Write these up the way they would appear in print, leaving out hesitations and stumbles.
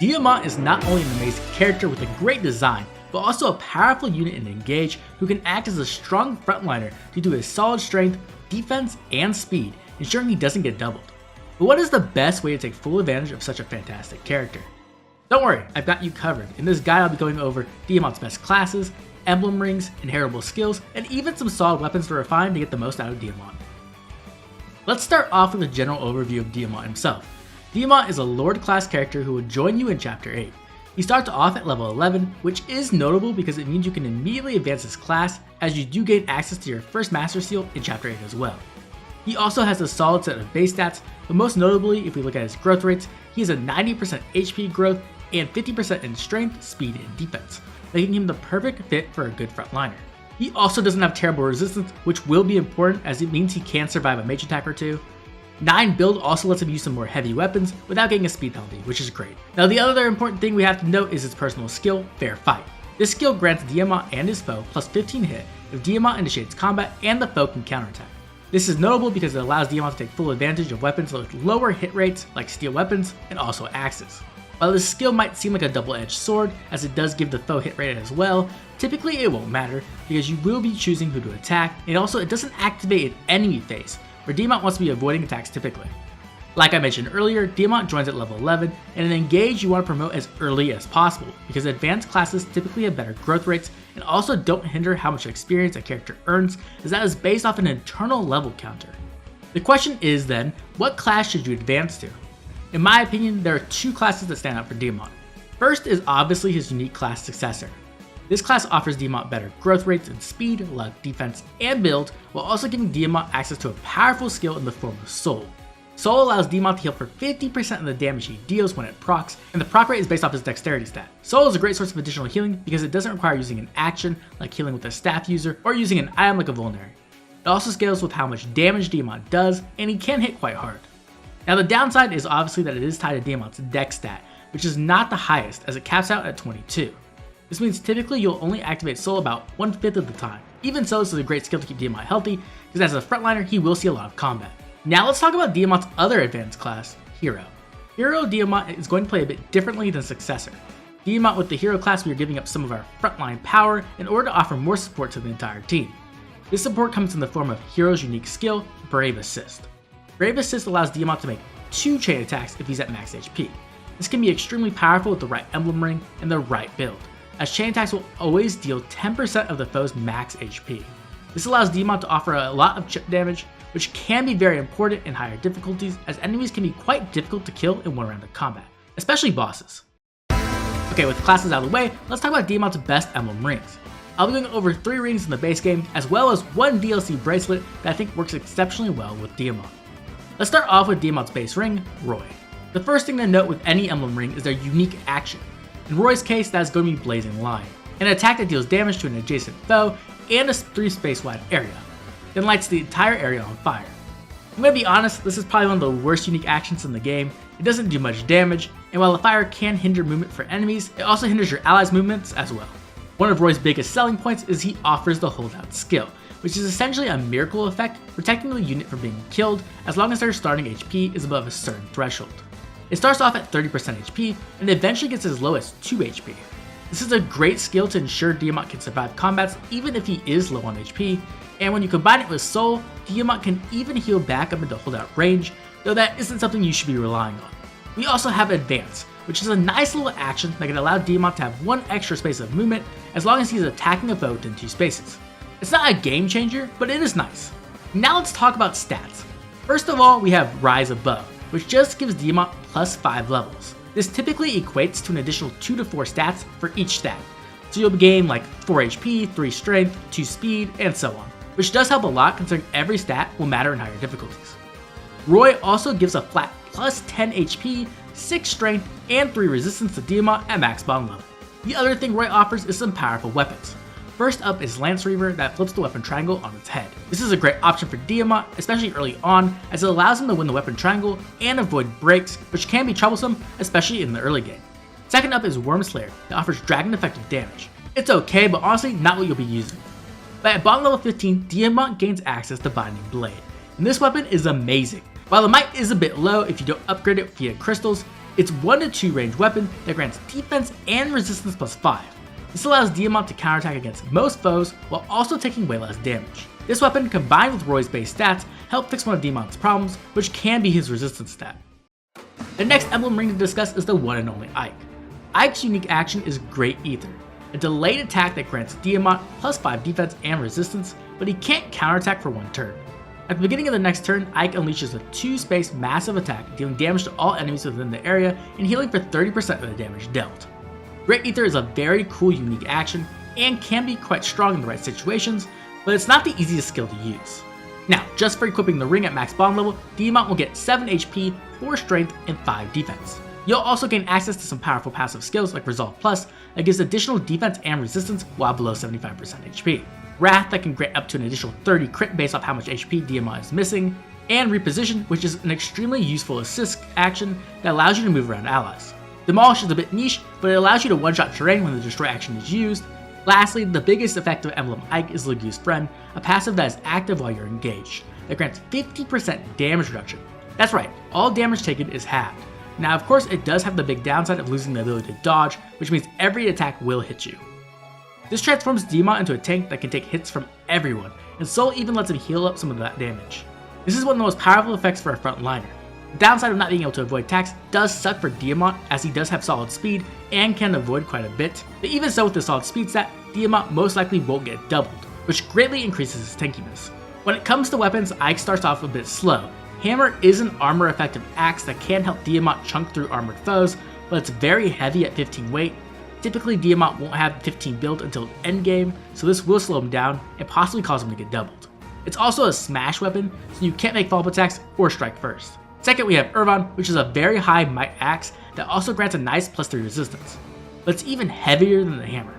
Diamant is not only an amazing character with a great design, but also a powerful unit in Engage who can act as a strong frontliner due to his solid strength, defense, and speed, ensuring he doesn't get doubled. But what is the best way to take full advantage of such a fantastic character? Don't worry, I've got you covered. In this guide I'll be going over Diamant's best classes, emblem rings, inheritable skills, and even some solid weapons to refine to get the most out of Diamant. Let's start off with a general overview of Diamant himself. Diamant is a Lord class character who will join you in Chapter 8. He starts off at level 11, which is notable because it means you can immediately advance his class, as you do gain access to your first Master Seal in Chapter 8 as well. He also has a solid set of base stats, but most notably if we look at his growth rates, he has a 90% HP growth and 50% in strength, speed, and defense, making him the perfect fit for a good frontliner. He also doesn't have terrible resistance, which will be important as it means he can survive a mage attack or two. 9 build also lets him use some more heavy weapons without getting a speed penalty, which is great. Now the other important thing we have to note is his personal skill, Fair Fight. This skill grants Diamant and his foe plus 15 hit if Diamant initiates combat and the foe can counterattack. This is notable because it allows Diamant to take full advantage of weapons with lower hit rates like steel weapons and also axes. While this skill might seem like a double-edged sword as it does give the foe hit rate as well, typically it won't matter because you will be choosing who to attack, and also it doesn't activate in enemy phase, where Diamant wants to be avoiding attacks typically. Like I mentioned earlier, Diamant joins at level 11, and in Engage you want to promote as early as possible because advanced classes typically have better growth rates and also don't hinder how much experience a character earns, as that is based off an internal level counter. The question is then, what class should you advance to? In my opinion, there are 2 classes that stand out for Diamant. First is obviously his unique class Successor. This class offers Diamant better growth rates in speed, luck, defense, and build, while also giving Diamant access to a powerful skill in the form of Soul. Soul allows Diamant to heal for 50% of the damage he deals when it procs, and the proc rate is based off his dexterity stat. Soul is a great source of additional healing because it doesn't require using an action like healing with a staff user or using an item like a vulnerary. It also scales with how much damage Diamant does, and he can hit quite hard. Now the downside is obviously that it is tied to Diamant's dex stat, which is not the highest as it caps out at 22. This means typically you'll only activate Soul about 1/5 of the time. Even so, this is a great skill to keep Diamant healthy, because as a frontliner he will see a lot of combat. Now let's talk about Diamant's other advanced class, Hero. Hero Diamant is going to play a bit differently than Successor. Diamant with the Hero class we are giving up some of our frontline power in order to offer more support to the entire team. This support comes in the form of Hero's unique skill, Brave Assist. Brave Assist allows Diamant to make 2 chain attacks if he's at max HP. This can be extremely powerful with the right emblem ring and the right build, as chain attacks will always deal 10% of the foe's max HP. This allows Diamant to offer a lot of chip damage, which can be very important in higher difficulties as enemies can be quite difficult to kill in one round of combat, especially bosses. Okay, with classes out of the way, let's talk about Diamant's best emblem rings. I'll be going over 3 rings in the base game, as well as 1 DLC bracelet that I think works exceptionally well with Diamant. Let's start off with Diamant's base ring, Roy. The first thing to note with any emblem ring is their unique action. In Roy's case, that is going to be Blazing Lion, an attack that deals damage to an adjacent foe and a 3 space wide area, then lights the entire area on fire. I'm gonna be honest, this is probably one of the worst unique actions in the game. It doesn't do much damage, and while the fire can hinder movement for enemies, it also hinders your allies' movements as well. One of Roy's biggest selling points is he offers the holdout skill, which is essentially a miracle effect protecting the unit from being killed as long as their starting HP is above a certain threshold. It starts off at 30% HP and eventually gets as low as 2 HP. This is a great skill to ensure Diamant can survive combats even if he is low on HP, and when you combine it with Soul, Diamant can even heal back up into holdout range, though that isn't something you should be relying on. We also have Advance, which is a nice little action that can allow Diamant to have 1 extra space of movement as long as he's attacking a foe within 2 spaces. It's not a game changer, but it is nice. Now let's talk about stats. First of all, we have Rise Above, which just gives Diamant plus 5 levels. This typically equates to an additional 2 to 4 stats for each stat, so you'll gain like 4 HP, 3 strength, 2 speed, and so on, which does help a lot considering every stat will matter in higher difficulties. Roy also gives a flat plus 10 HP, 6 strength, and 3 resistance to Diamant at max bond level. The other thing Roy offers is some powerful weapons. First up is Lance Reaver that flips the weapon triangle on its head. This is a great option for Diamant, especially early on, as it allows him to win the weapon triangle and avoid breaks, which can be troublesome, especially in the early game. Second up is Wormslayer that offers dragon effective damage. It's okay, but honestly not what you'll be using. But at bottom level 15, Diamant gains access to Binding Blade, and this weapon is amazing. While the might is a bit low if you don't upgrade it via crystals, It's 1-2 range weapon that grants defense and resistance +5. This allows Diamant to counterattack against most foes while also taking way less damage. This weapon, combined with Roy's base stats, help fix one of Diamant's problems, which can be his resistance stat. The next emblem ring to discuss is the one and only Ike. Ike's unique action is Great Ether, a delayed attack that grants Diamant +5 defense and resistance, but he can't counterattack for one turn. At the beginning of the next turn, Ike unleashes a 2-space massive attack, dealing damage to all enemies within the area and healing for 30% of the damage dealt. Great Ether is a very cool unique action and can be quite strong in the right situations, but it's not the easiest skill to use. Now, just for equipping the ring at max bond level, Diamant will get 7 HP, 4 strength, and 5 defense. You'll also gain access to some powerful passive skills like Resolve Plus that gives additional defense and resistance while below 75% HP. Wrath that can grant up to an additional 30 crit based off how much HP Diamant is missing, and Reposition, which is an extremely useful assist action that allows you to move around allies. Demolish is a bit niche, but it allows you to one-shot terrain when the Destroy action is used. Lastly, the biggest effective emblem Ike is Legu's Friend, a passive that is active while you're engaged, that grants 50% damage reduction. That's right, all damage taken is halved. Now of course it does have the big downside of losing the ability to dodge, which means every attack will hit you. This transforms Diamant into a tank that can take hits from everyone, and Soul even lets him heal up some of that damage. This is one of the most powerful effects for a frontliner. The downside of not being able to avoid attacks does suck for Diamant, as he does have solid speed and can avoid quite a bit, but even so with the solid speed stat, Diamant most likely won't get doubled, which greatly increases his tankiness. When it comes to weapons, Ike starts off a bit slow. Hammer is an armor effective axe that can help Diamant chunk through armored foes, but it's very heavy at 15 weight. Typically Diamant won't have 15 build until endgame, so this will slow him down and possibly cause him to get doubled. It's also a smash weapon, so you can't make follow-up attacks or strike first. Second, we have Irvine, which is a very high might axe that also grants a nice +3 resistance, but it's even heavier than the hammer.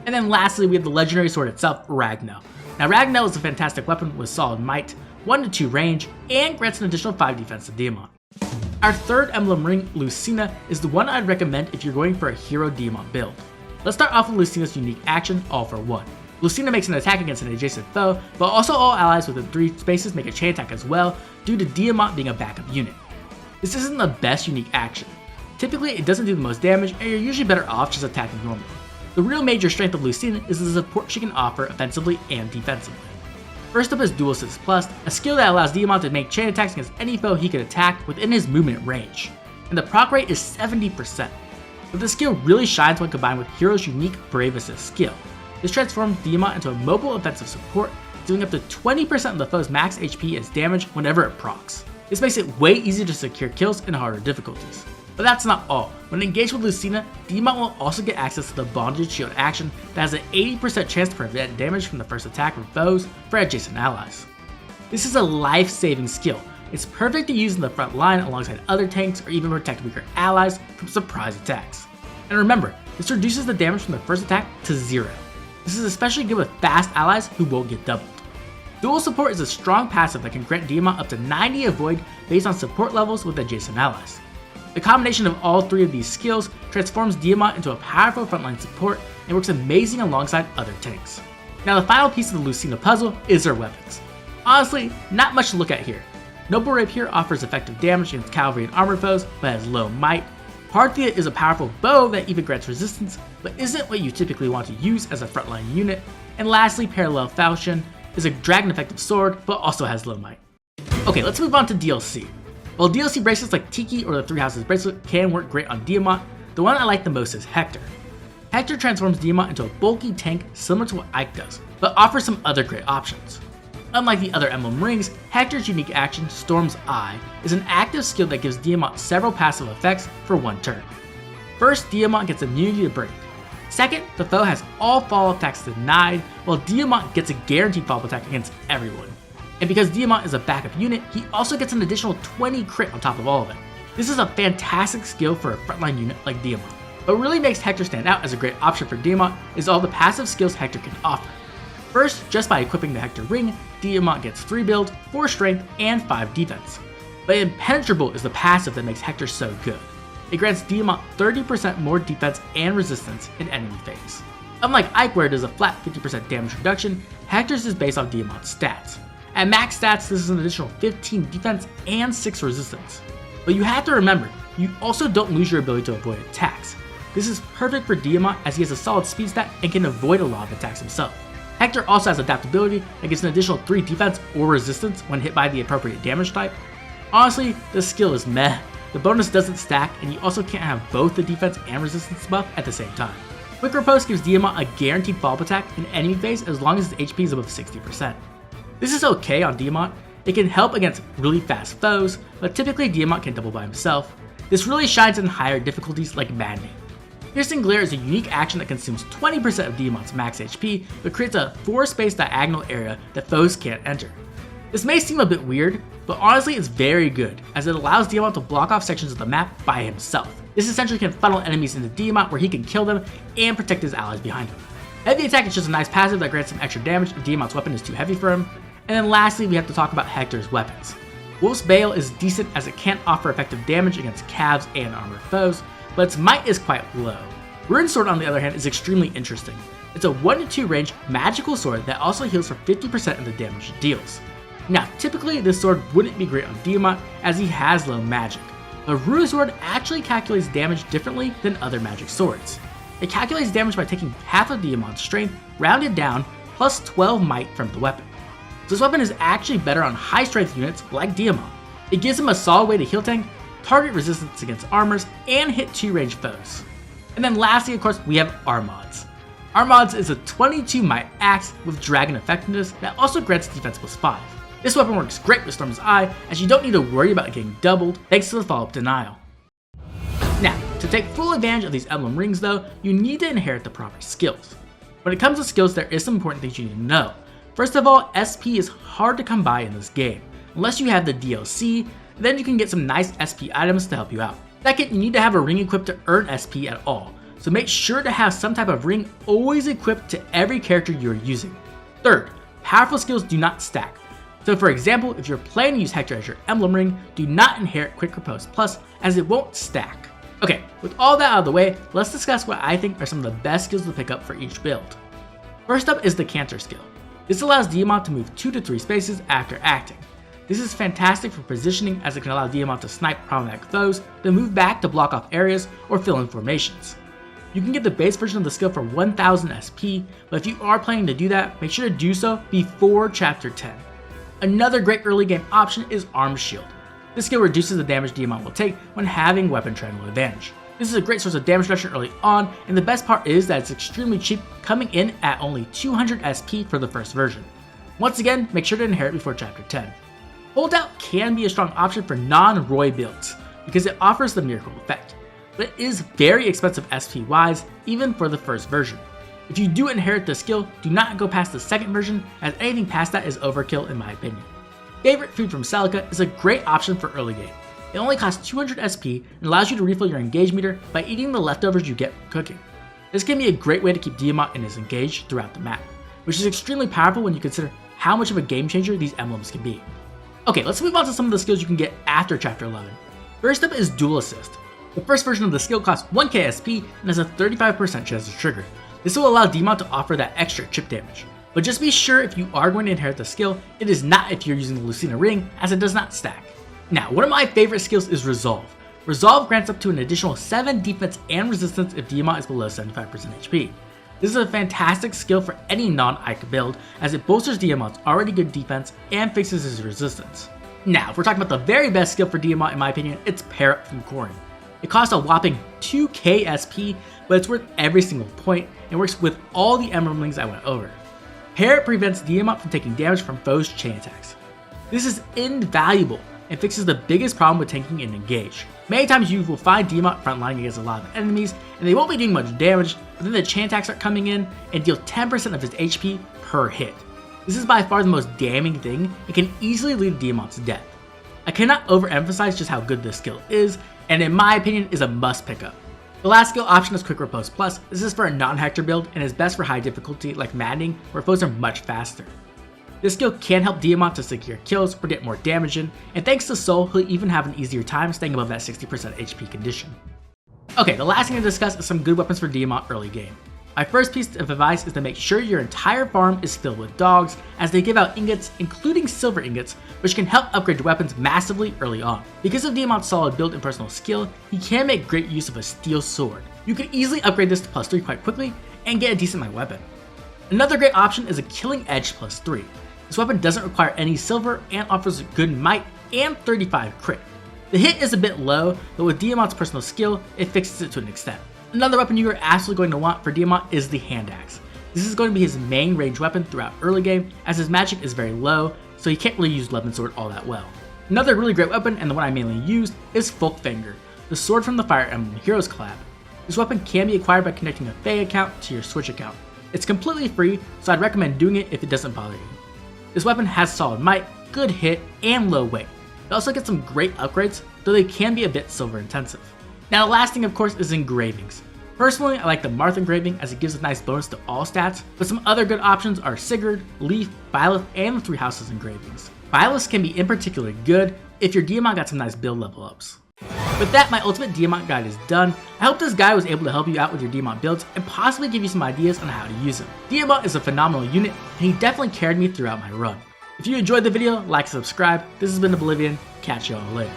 And then lastly, we have the legendary sword itself, Ragno. Now Ragno is a fantastic weapon with solid might, 1-2 range, and grants an additional 5 defense to Diamant. Our third emblem ring, Lucina, is the one I'd recommend if you're going for a hero Diamant build. Let's start off with Lucina's unique action, All for One. Lucina makes an attack against an adjacent foe, but also all allies within 3 spaces make a chain attack as well, due to Diamant being a backup unit. This isn't the best unique action. Typically it doesn't do the most damage, and you're usually better off just attacking normally. The real major strength of Lucina is the support she can offer offensively and defensively. First up is Dual Assist Plus, a skill that allows Diamant to make chain attacks against any foe he can attack within his movement range, and the proc rate is 70%. But the skill really shines when combined with Hero's unique Brave Assist skill. This transforms Diamant into a mobile offensive support, doing up to 20% of the foe's max HP as damage whenever it procs. This makes it way easier to secure kills in harder difficulties. But that's not all. When engaged with Lucina, Diamant will also get access to the Bondage Shield action that has an 80% chance to prevent damage from the first attack from foes for adjacent allies. This is a life-saving skill. It's perfect to use in the front line alongside other tanks or even protect weaker allies from surprise attacks. And remember, this reduces the damage from the first attack to 0. This is especially good with fast allies who won't get doubled. Dual Support is a strong passive that can grant Diamant up to 90 avoid based on support levels with adjacent allies. The combination of all 3 of these skills transforms Diamant into a powerful frontline support and works amazing alongside other tanks. Now the final piece of the Lucina puzzle is her weapons. Honestly, not much to look at here. Noble Rapier offers effective damage against cavalry and armored foes, but has low might. Parthia is a powerful bow that even grants resistance, but isn't what you typically want to use as a frontline unit. And lastly, Parallel Falchion is a dragon effective sword, but also has low might. Okay, let's move on to DLC. While DLC bracelets like Tiki or the Three Houses bracelet can work great on Diamant, the one I like the most is Hector. Hector transforms Diamant into a bulky tank similar to what Ike does, but offers some other great options. Unlike the other emblem rings, Hector's unique action, Storm's Eye, is an active skill that gives Diamant several passive effects for one turn. First, Diamant gets immunity to break. Second, the foe has all follow-up attacks denied, while Diamant gets a guaranteed follow-up attack against everyone. And because Diamant is a backup unit, he also gets an additional 20 crit on top of all of it. This is a fantastic skill for a frontline unit like Diamant. What really makes Hector stand out as a great option for Diamant is all the passive skills Hector can offer. First, just by equipping the Hector ring, Diamant gets 3 build, 4 strength, and 5 defense. But Impenetrable is the passive that makes Hector so good. It grants Diamant 30% more defense and resistance in enemy phase. Unlike Ike where it is a flat 50% damage reduction, Hector's is based on Diamant's stats. At max stats, this is an additional 15 defense and 6 resistance. But you have to remember, You also don't lose your ability to avoid attacks. This is perfect for Diamant as he has a solid speed stat and can avoid a lot of attacks himself. Hector also has adaptability that gives an additional 3 defense or resistance when hit by the appropriate damage type. Honestly, this skill is meh. The bonus doesn't stack, and you also can't have both the defense and resistance buff at the same time. Quick Riposte gives Diamant a guaranteed follow-up attack in enemy phase as long as his HP is above 60%. This is okay on Diamant. It can help against really fast foes, but typically Diamant can double by himself. This really shines in higher difficulties like Maddening. Piercing Glare is a unique action that consumes 20% of Diamant's max HP, but creates a 4-space diagonal area that foes can't enter. This may seem a bit weird, but honestly it's very good, as it allows Diamant to block off sections of the map by himself. This essentially can funnel enemies into Diamant where he can kill them and protect his allies behind him. Heavy Attack is just a nice passive that grants some extra damage if Diamant's weapon is too heavy for him. And then lastly, we have to talk about Hector's weapons. Wolf's Bale is decent as it can't offer effective damage against calves and armored foes, but its might is quite low. Ruined Sword on the other hand is extremely interesting. It's a 1-2 range magical sword that also heals for 50% of the damage it deals. Now typically this sword wouldn't be great on Diamant as he has low magic, but Ruined Sword actually calculates damage differently than other magic swords. It calculates damage by taking half of Diamant's strength, rounded down, plus 12 might from the weapon. So this weapon is actually better on high strength units like Diamant. It gives him a solid way to heal tank, target resistance against armors, and hit 2-range foes. And then lastly, of course, we have Armads. Armads is a 22 might axe with dragon effectiveness that also grants defense plus 5. This weapon works great with Storm's Eye as you don't need to worry about getting doubled thanks to the follow-up denial. Now, to take full advantage of these emblem rings though, you need to inherit the proper skills. When it comes to skills, there is some important things you need to know. First of all, SP is hard to come by in this game. Unless you have the DLC, then you can get some nice SP items to help you out. Second, you need to have a ring equipped to earn SP at all, so make sure to have some type of ring always equipped to every character you are using. Third, powerful skills do not stack. So for example, if you're planning to use Hector as your emblem ring, do not inherit Quick Riposte Plus as it won't stack. Okay, with all that out of the way, let's discuss what I think are some of the best skills to pick up for each build. First up is the Canter skill. This allows Diamant to move 2 to 3 spaces after acting. This is fantastic for positioning as it can allow Diamant to snipe problematic foes, then move back to block off areas or fill in formations. You can get the base version of the skill for 1000 SP, but if you are planning to do that, make sure to do so before Chapter 10. Another great early game option is Arm Shield. This skill reduces the damage Diamant will take when having weapon triangle advantage. This is a great source of damage reduction early on, and the best part is that it's extremely cheap, coming in at only 200 SP for the first version. Once again, make sure to inherit before Chapter 10. Holdout can be a strong option for non-Roy builds, because it offers the miracle effect, but it is very expensive SP wise, even for the first version. If you do inherit the skill, do not go past the second version, as anything past that is overkill in my opinion. Favorite Food from Celica is a great option for early game. It only costs 200 SP and allows you to refill your engage meter by eating the leftovers you get from cooking. This can be a great way to keep Diamant in his engage throughout the map, which is extremely powerful when you consider how much of a game changer these emblems can be. Okay, let's move on to some of the skills you can get after Chapter 11. First up is Dual Assist. The first version of the skill costs 1k SP and has a 35% chance to trigger. This will allow Diamant to offer that extra chip damage. But just be sure if you are going to inherit the skill, it is not if you're using the Lucina ring, as it does not stack. Now, one of my favorite skills is Resolve. Resolve grants up to an additional 7 defense and resistance if Diamant is below 75% HP. This is a fantastic skill for any non-Ike build, as it bolsters Diamant's already good defense and fixes his resistance. Now, if we're talking about the very best skill for Diamant in my opinion, it's Pair Up from Corin. It costs a whopping 2k SP, but it's worth every single point and works with all the emblem rings I went over. Pair Up prevents Diamant from taking damage from foes' chain attacks. This is invaluable and fixes the biggest problem with tanking and engage. Many times you will find Diamant frontlining against a lot of enemies and they won't be doing much damage, but then the chain attacks are coming in and deal 10% of his HP per hit. This is by far the most damning thing and can easily lead to Diamant's death. I cannot overemphasize just how good this skill is, and in my opinion is a must pick up. The last skill option is Quick Riposte Plus. This is for a non-Hector build and is best for high difficulty like Maddening, where foes are much faster. This skill can help Diamant to secure kills or get more damage in, and thanks to Soul, he'll even have an easier time staying above that 60% HP condition. Okay, the last thing to discuss is some good weapons for Diamant early game. My first piece of advice is to make sure your entire farm is filled with dogs, as they give out ingots, including silver ingots, which can help upgrade your weapons massively early on. Because of Diamant's solid build and personal skill, he can make great use of a steel sword. You can easily upgrade this to +3 quite quickly and get a decent amount weapon. Another great option is a Killing Edge +3. This weapon doesn't require any silver and offers good might and 35 crit. The hit is a bit low, but with Diamant's personal skill, it fixes it to an extent. Another weapon you are absolutely going to want for Diamant is the hand axe. This is going to be his main range weapon throughout early game, as his magic is very low, so he can't really use Levin Sword all that well. Another really great weapon, and the one I mainly used, is Folkvanger, the sword from the Fire Emblem Heroes collab. This weapon can be acquired by connecting a Fae account to your Switch account. It's completely free, so I'd recommend doing it if it doesn't bother you. This weapon has solid might, good hit, and low weight. It also gets some great upgrades, though they can be a bit silver intensive. Now the last thing of course is engravings. Personally, I like the Marth engraving as it gives a nice bonus to all stats, but some other good options are Sigurd, Leaf, Byleth, and the Three Houses engravings. Byleth can be in particular good if your Diamant got some nice build level ups. With that, my ultimate Diamant guide is done. I hope this guide was able to help you out with your Diamant builds and possibly give you some ideas on how to use him. Diamant is a phenomenal unit, and he definitely carried me throughout my run. If you enjoyed the video, like and subscribe. This has been Oblivion. Catch y'all later.